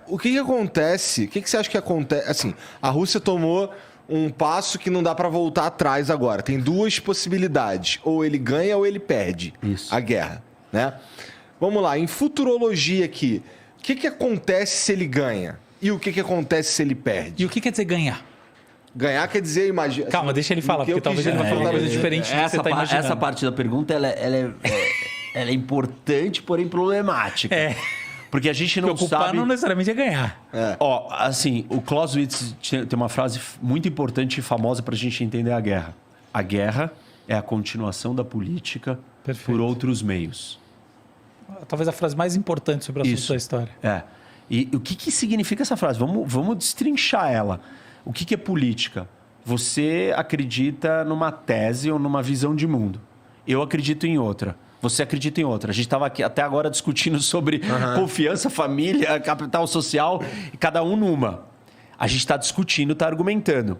O que acontece? O que você acha que acontece? Assim, a Rússia tomou um passo que não dá para voltar atrás agora. Tem duas possibilidades. Ou ele ganha ou ele perde a guerra, né? Vamos lá, em futurologia aqui. O que acontece se ele ganha? E o que acontece se ele perde? E o que quer dizer ganhar? Ganhar quer dizer, imagina... Calma, deixa ele falar, porque talvez ele vai falar uma coisa diferente do que você está imaginando. Essa parte da pergunta, ela é importante, porém problemática. Porque a gente não Preocupar sabe... não necessariamente é ganhar. Ó, assim, o Clausewitz tem uma frase muito importante e famosa para a gente entender a guerra. A guerra é a continuação da política por outros meios. Talvez a frase mais importante sobre o assunto da história. E o que significa essa frase? Vamos destrinchar ela. O que é política? Você acredita numa tese ou numa visão de mundo. Eu acredito em outra. Você acredita em outra. A gente estava aqui até agora discutindo sobre confiança, família, capital social, e cada um numa. A gente está discutindo, está argumentando.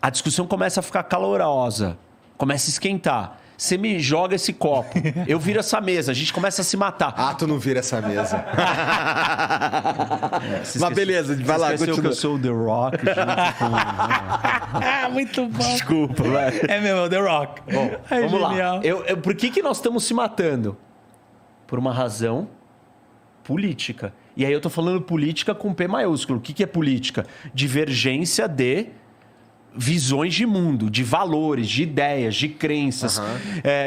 A discussão começa a ficar calorosa, começa a esquentar. Você me joga esse copo, eu viro essa mesa, a gente começa a se matar. Ah, tu não vira essa mesa. Mas beleza, vai lá, continua. Que eu sou o The Rock. Muito bom. Desculpa, velho. É mesmo, The Rock. Bom, vamos genial. lá. Por que nós estamos se matando? Por uma razão política. E aí eu tô falando política com P maiúsculo. O que é política? Divergência de visões de mundo, de valores, de ideias, de crenças,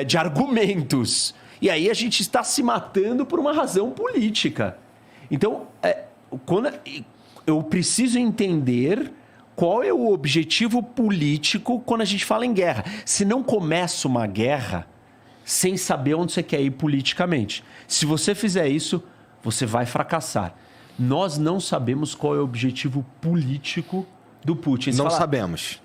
de argumentos. E aí a gente está se matando por uma razão política. Então, quando eu preciso entender qual é o objetivo político quando a gente fala em guerra. Se não começa uma guerra sem saber onde você quer ir politicamente. Se você fizer isso, você vai fracassar. Nós não sabemos qual é o objetivo político do Putin. Não sabemos.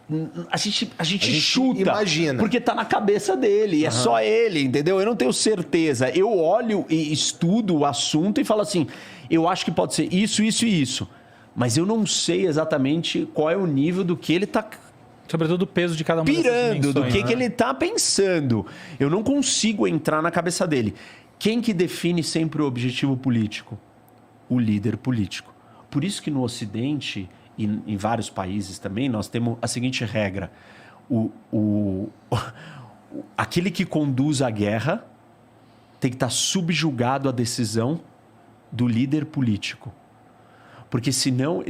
A gente chuta. Imagina. Porque tá na cabeça dele. É só ele, entendeu? Eu não tenho certeza. Eu olho e estudo o assunto e falo assim, eu acho que pode ser isso, isso e isso. Mas eu não sei exatamente qual é o nível do que ele tá... Sobretudo o peso de cada uma pirando, do que ele tá pensando. Eu não consigo entrar na cabeça dele. Quem que define sempre o objetivo político? O líder político. Por isso que no Ocidente... E em vários países também, nós temos a seguinte regra. Aquele que conduz a guerra tem que estar subjugado à decisão do líder político. Porque senão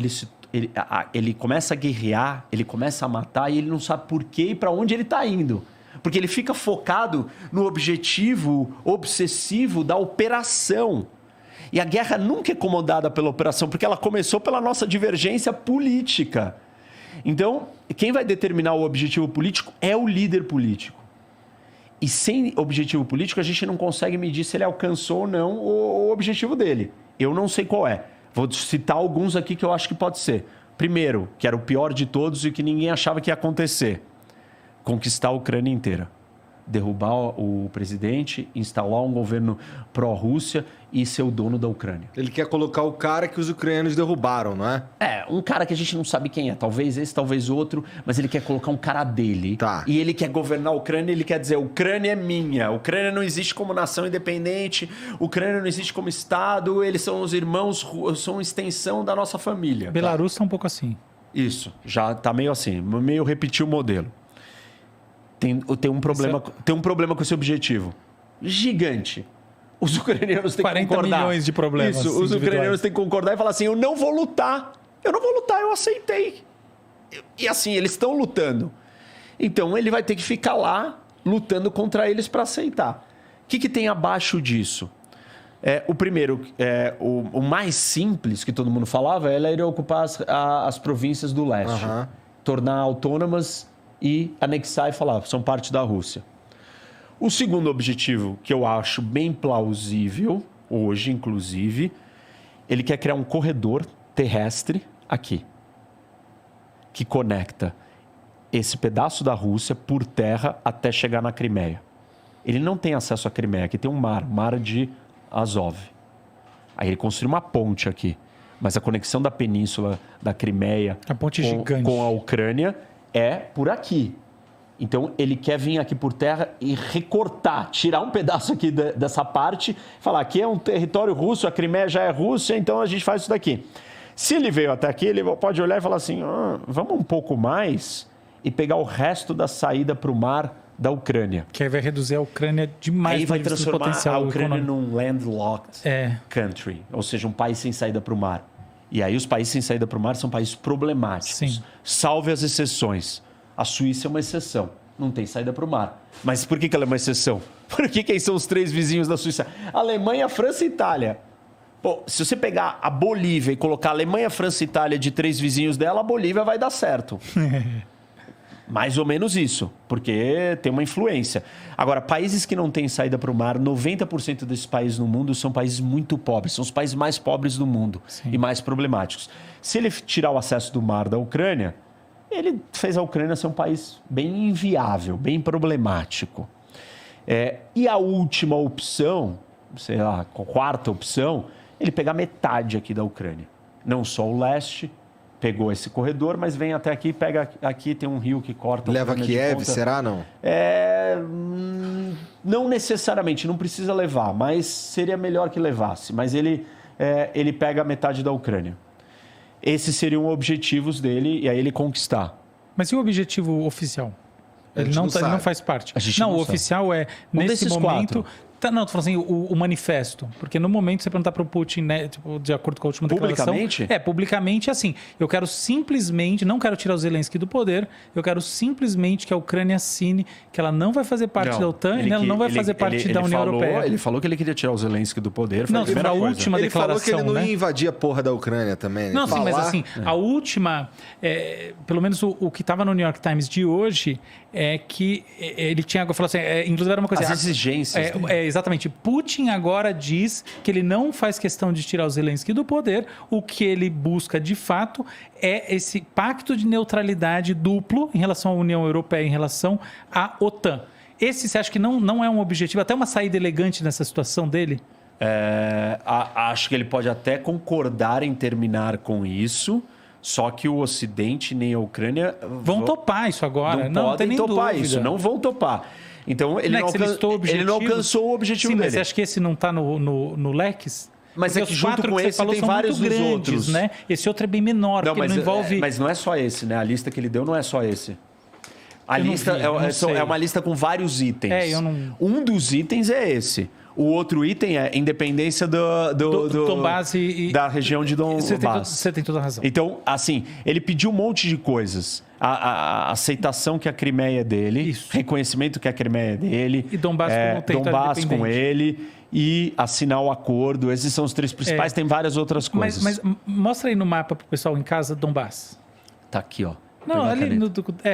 ele começa a guerrear, ele começa a matar e ele não sabe por quê e para onde ele está indo. Porque ele fica focado no objetivo obsessivo da operação. E a guerra nunca é comandada pela operação, porque ela começou pela nossa divergência política. Então, quem vai determinar o objetivo político é o líder político. E sem objetivo político, a gente não consegue medir se ele alcançou ou não o objetivo dele. Eu não sei qual é. Vou citar alguns aqui que eu acho que pode ser. Primeiro, que era o pior de todos e que ninguém achava que ia acontecer. Conquistar a Ucrânia inteira. Derrubar o presidente, instalar um governo pró-Rússia e ser o dono da Ucrânia. Ele quer colocar o cara que os ucranianos derrubaram, não é? Um cara que a gente não sabe quem é. Talvez esse, talvez outro. Mas ele quer colocar um cara dele. Tá. E ele quer governar a Ucrânia. Ele quer dizer, a Ucrânia é minha. A Ucrânia não existe como nação independente. A Ucrânia não existe como Estado. Eles são os irmãos, são uma extensão da nossa família. Belarus tá um pouco assim. Isso. Já tá meio assim. Meio repetir o modelo. Tem um problema com esse objetivo. Gigante. Os ucranianos têm que concordar. 40 milhões de problemas. Isso, os ucranianos têm que concordar e falar assim, eu não vou lutar, eu aceitei. E assim, eles estão lutando. Então, ele vai ter que ficar lá, lutando contra eles para aceitar. O que tem abaixo disso? O primeiro, o mais simples que todo mundo falava, ela iria ocupar as províncias do leste. Tornar autônomas e anexar e falar, são parte da Rússia. O segundo objetivo, que eu acho bem plausível, hoje inclusive, ele quer criar um corredor terrestre aqui, que conecta esse pedaço da Rússia por terra até chegar na Crimeia. Ele não tem acesso à Crimeia, aqui tem um mar de Azov. Aí ele construiu uma ponte aqui, mas a conexão da península da Crimeia a ponte gigante com a Ucrânia é por aqui. Então, ele quer vir aqui por terra e recortar, tirar um pedaço aqui dessa parte, falar aqui é um território russo, a Crimeia já é Rússia, então a gente faz isso daqui. Se ele veio até aqui, ele pode olhar e falar assim, vamos um pouco mais e pegar o resto da saída para o mar da Ucrânia. Que aí vai reduzir a Ucrânia demais. Aí vai transformar a Ucrânia num landlocked country, ou seja, um país sem saída para o mar. E aí os países sem saída para o mar são países problemáticos. Sim. Salve as exceções. A Suíça é uma exceção. Não tem saída para o mar. Mas por que ela é uma exceção? Porque quem são os 3 vizinhos da Suíça? Alemanha, França e Itália. Pô, se você pegar a Bolívia e colocar a Alemanha, França e Itália de 3 vizinhos dela, a Bolívia vai dar certo. Mais ou menos isso, porque tem uma influência. Agora, países que não têm saída para o mar, 90% desses países no mundo são países muito pobres. São os países mais pobres do mundo. Sim. E mais problemáticos. Se ele tirar o acesso do mar da Ucrânia, ele fez a Ucrânia ser um país bem inviável, bem problemático. E a última opção, sei lá, a 4ª opção, ele pegar metade aqui da Ucrânia. Não só o leste, pegou esse corredor, mas vem até aqui, pega aqui, tem um rio que corta... Leva Kiev, será não? Não necessariamente, não precisa levar, mas seria melhor que levasse. Mas ele pega metade da Ucrânia. Esses seriam objetivos dele e aí ele conquistar. Mas e o objetivo oficial? Ele não faz parte. Não, o oficial é, nesse momento... 4. Não, tô falando assim, o manifesto. Porque no momento você perguntar para o Putin, né, tipo, de acordo com a última declaração... Publicamente? Publicamente, assim, eu quero simplesmente, não quero tirar o Zelensky do poder, eu quero simplesmente que a Ucrânia assine que ela não vai fazer parte da OTAN e ela não vai fazer parte da União Europeia. Ele falou que ele queria tirar o Zelensky do poder. Não, foi a última declaração, ele falou que ele não ia invadir a porra da Ucrânia também. Né? Não, sim, mas assim, a última, pelo menos o que estava no New York Times de hoje, é que ele tinha falado assim, inclusive era uma coisa... As exigências. Exatamente. Putin agora diz que ele não faz questão de tirar o Zelensky do poder. O que ele busca, de fato, é esse pacto de neutralidade duplo em relação à União Europeia, em relação à OTAN. Esse, você acha que não é um objetivo, até uma saída elegante nessa situação dele? Acho que ele pode até concordar em terminar com isso, só que o Ocidente nem a Ucrânia... Vão topar isso agora. Não tem nem topar dúvida. Isso, não vão topar. Então, ele não alcançou o objetivo dele. Mas você acha que esse não está no Lex? Mas é que junto com esse tem vários dos outros. Né? Esse outro é bem menor, porque ele não envolve... Mas não é só esse, né? A lista que ele deu não é só esse. A lista é uma lista com vários itens. Um dos itens é esse. O outro item é independência do Donbass da região de Donbass. Você tem toda a razão. Então, assim, ele pediu um monte de coisas. A aceitação que a Crimeia é dele, Isso. reconhecimento que a Crimeia é dele, e Donbass como território Donbass com ele e assinar o acordo. Esses são os 3 principais, tem várias outras coisas. Mas mostra aí no mapa pro pessoal em casa Donbass. Tá aqui, ó. Não, ali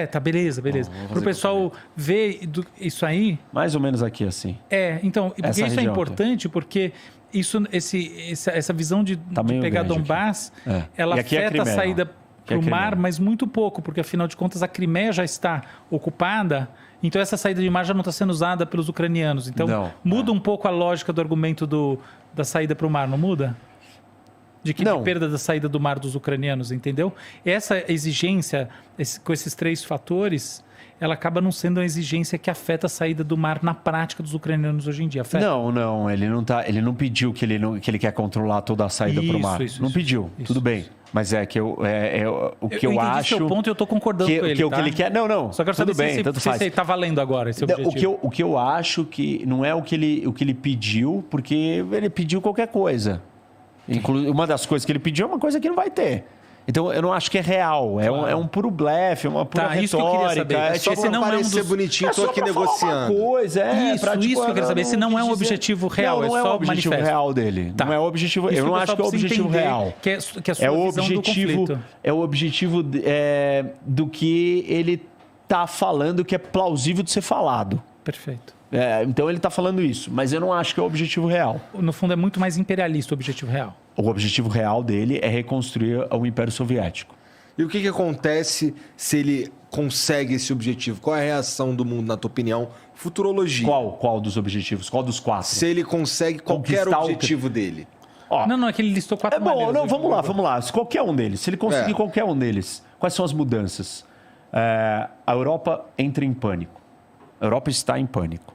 tá, beleza. Pro pessoal ver isso aí... Mais ou menos aqui, assim. Então, porque isso é importante, porque essa visão de pegar Donbass, ela afeta a saída para o mar, mas muito pouco, porque afinal de contas a Crimeia já está ocupada, então essa saída de mar já não está sendo usada pelos ucranianos. Então, muda um pouco a lógica do argumento da saída para o mar, não muda? De perda da saída do mar dos ucranianos, entendeu? Essa exigência, com esses 3 fatores, ela acaba não sendo uma exigência que afeta a saída do mar na prática dos ucranianos hoje em dia. Afeta? Não, ele não pediu que ele quer controlar toda a saída para o mar. Não pediu, tudo bem. Mas é que o que eu acho... O seu ponto, eu estou concordando com ele, o que ele quer... Não, só quero saber se está valendo agora esse objetivo. O que eu acho que não é o que ele pediu, porque ele pediu qualquer coisa. Uma das coisas que ele pediu é uma coisa que não vai ter. Então, eu não acho que é real. É um puro blefe, uma pura retórica. Isso que eu queria saber. É só para parecer bonitinho, estou aqui negociando. Isso que eu queria saber. Esse não é um objetivo real, não é só o objetivo real dele. Não é o objetivo... Eu não acho que é o objetivo real. Que é a sua visão do conflito. É o objetivo do que ele está falando que é plausível de ser falado. Perfeito. Então ele está falando isso, mas eu não acho que é o objetivo real. No fundo é muito mais imperialista o objetivo real. O objetivo real dele é reconstruir o Império Soviético. E o que acontece se ele consegue esse objetivo? Qual é a reação do mundo, na tua opinião? Futurologia. Qual dos objetivos? Qual dos 4? Se ele consegue qualquer objetivo dele. Não, é que ele listou 4 maneiras. Vamos lá. Se qualquer um deles, se ele conseguir qualquer um deles, quais são as mudanças? A Europa entra em pânico. A Europa está em pânico.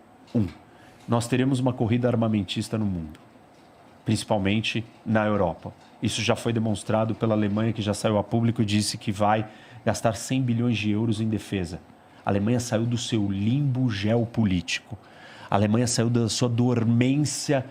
Nós teremos uma corrida armamentista no mundo, principalmente na Europa. Isso já foi demonstrado pela Alemanha, que já saiu a público e disse que vai gastar 100 bilhões de euros em defesa. A Alemanha saiu do seu limbo geopolítico. A Alemanha saiu da sua dormência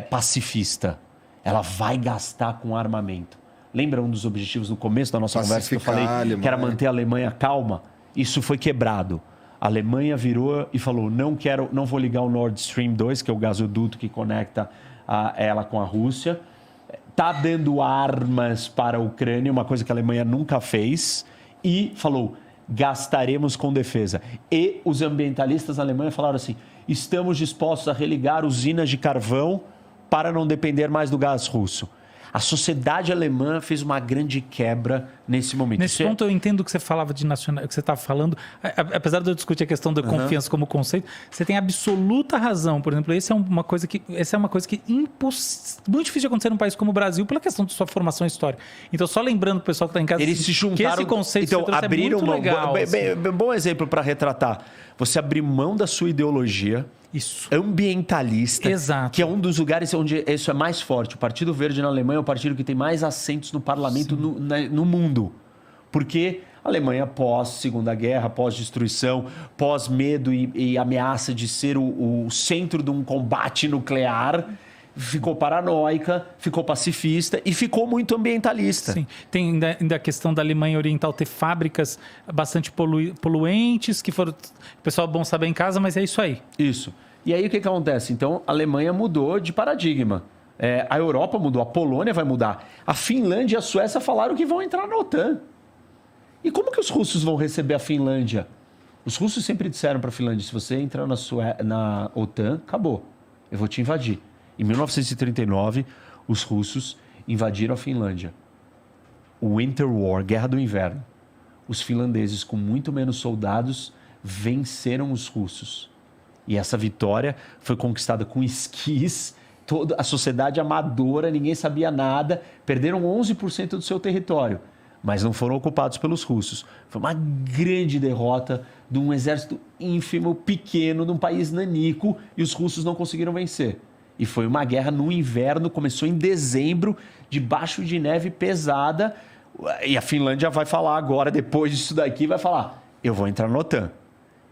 pacifista. Ela vai gastar com armamento. Lembra um dos objetivos no começo da nossa conversa que eu falei que era manter a Alemanha calma? Isso foi quebrado. A Alemanha virou e falou, não vou ligar o Nord Stream 2, que é o gasoduto que conecta ela com a Rússia. Está dando armas para a Ucrânia, uma coisa que a Alemanha nunca fez. E falou, gastaremos com defesa. E os ambientalistas na Alemanha falaram assim, estamos dispostos a religar usinas de carvão para não depender mais do gás russo. A sociedade alemã fez uma grande quebra nesse momento. Nesse ponto eu entendo que você falava de nacional, que você estava falando, apesar de eu discutir a questão da confiança como conceito, você tem absoluta razão. Por exemplo, essa é uma coisa que muito difícil de acontecer num país como o Brasil pela questão de sua formação histórica. Então, só lembrando pro pessoal que está em casa, eles se juntaram, que esse conceito então, abriram é muito legal. Bom exemplo para retratar. Você abrir mão da sua ideologia ambientalista, exato, que é um dos lugares onde isso é mais forte. O Partido Verde na Alemanha é o partido que tem mais assentos no parlamento no mundo. Porque a Alemanha, pós-Segunda Guerra, pós-destruição, pós-medo e ameaça de ser o centro de um combate nuclear, ficou paranoica, ficou pacifista e ficou muito ambientalista. Sim. Tem ainda a questão da Alemanha Oriental ter fábricas bastante poluentes, que foram... O pessoal bom saber em casa, mas é isso aí. Isso. E aí o que acontece? Então, a Alemanha mudou de paradigma. A Europa mudou, a Polônia vai mudar. A Finlândia e a Suécia falaram que vão entrar na OTAN. E como que os russos vão receber a Finlândia? Os russos sempre disseram para a Finlândia, se você entrar na OTAN, acabou, eu vou te invadir. Em 1939, os russos invadiram a Finlândia. O Winter War, Guerra do Inverno. Os finlandeses, com muito menos soldados, venceram os russos. E essa vitória foi conquistada com esquis, toda a sociedade amadora, ninguém sabia nada, perderam 11% do seu território, mas não foram ocupados pelos russos. Foi uma grande derrota de um exército ínfimo, pequeno, de um país nanico, e os russos não conseguiram vencer. E foi uma guerra no inverno, começou em dezembro, debaixo de neve pesada, e a Finlândia vai falar agora, depois disso daqui, vai falar, eu vou entrar na OTAN.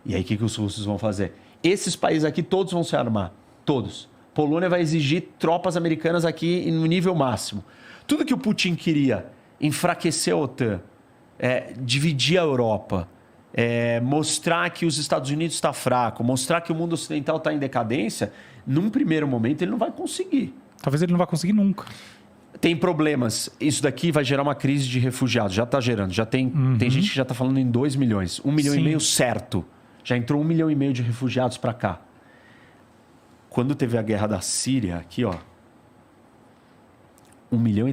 E aí o que os russos vão fazer? Esses países aqui todos vão se armar, todos. Polônia vai exigir tropas americanas aqui no nível máximo. Tudo que o Putin queria, enfraquecer a OTAN, dividir a Europa, mostrar que os Estados Unidos está fraco, mostrar que o mundo ocidental está em decadência, num primeiro momento ele não vai conseguir. Talvez ele não vá conseguir nunca. Tem problemas. Isso daqui vai gerar uma crise de refugiados. Já está gerando. Já tem gente que já está falando em 2 milhões. 1 milhão e meio certo. Já entrou 1,5 milhão de refugiados para cá. Quando teve a guerra da Síria, aqui, ó, 1,3 milhão.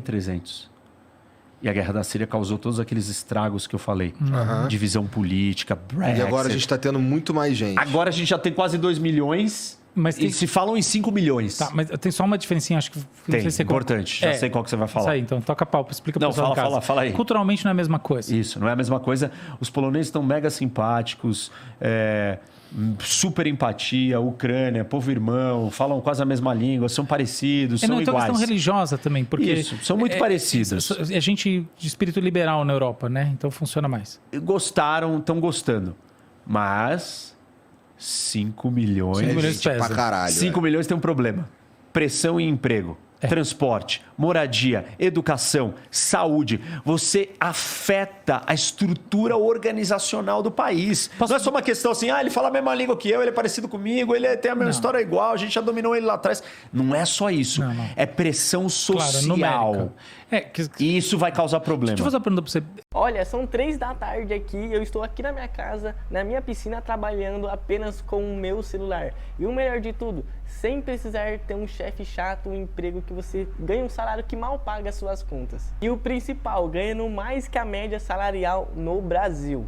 E a guerra da Síria causou todos aqueles estragos que eu falei. Divisão política, Brexit. E agora a gente está tendo muito mais gente. Agora a gente já tem quase 2 milhões. Mas e se falam em 5 milhões. Tá, mas tem só uma diferencinha, acho que... Tem, não sei importante. Já sei qual que você vai falar. Isso aí, então toca pau, explica para o pessoal. Não, fala aí. Culturalmente não é a mesma coisa. Isso, não é a mesma coisa. Os poloneses estão mega simpáticos, super empatia, Ucrânia, povo irmão, falam quase a mesma língua, são parecidos, são iguais. É uma questão religiosa também, porque... Isso, são muito parecidos. É gente de espírito liberal na Europa, né? Então funciona mais. Gostaram, estão gostando. Mas 5 milhões... 5 milhões pesa. Pra caralho. 5 milhões tem um problema. Pressão e emprego. Transporte, moradia, educação, saúde. Você afeta a estrutura organizacional do país. Não é só uma questão assim, ele fala a mesma língua que eu, ele é parecido comigo, ele tem a mesma história igual, a gente já dominou ele lá atrás. Não é só isso. Não. É pressão social. Claro, e isso vai causar problema. Deixa eu fazer uma pergunta pra você. Olha, são 3 da tarde aqui, eu estou aqui na minha casa, na minha piscina, trabalhando apenas com o meu celular. E o melhor de tudo, sem precisar ter um chefe chato, um emprego que você ganha um salário que mal paga as suas contas. E o principal, ganhando mais que a média salarial no Brasil.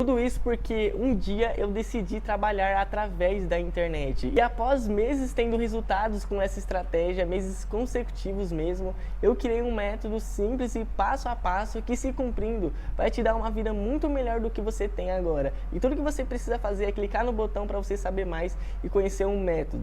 Tudo isso porque um dia eu decidi trabalhar através da internet. E após meses tendo resultados com essa estratégia, meses consecutivos mesmo, eu criei um método simples e passo a passo que, se cumprindo, vai te dar uma vida muito melhor do que você tem agora. E tudo que você precisa fazer é clicar no botão para você saber mais e conhecer um método.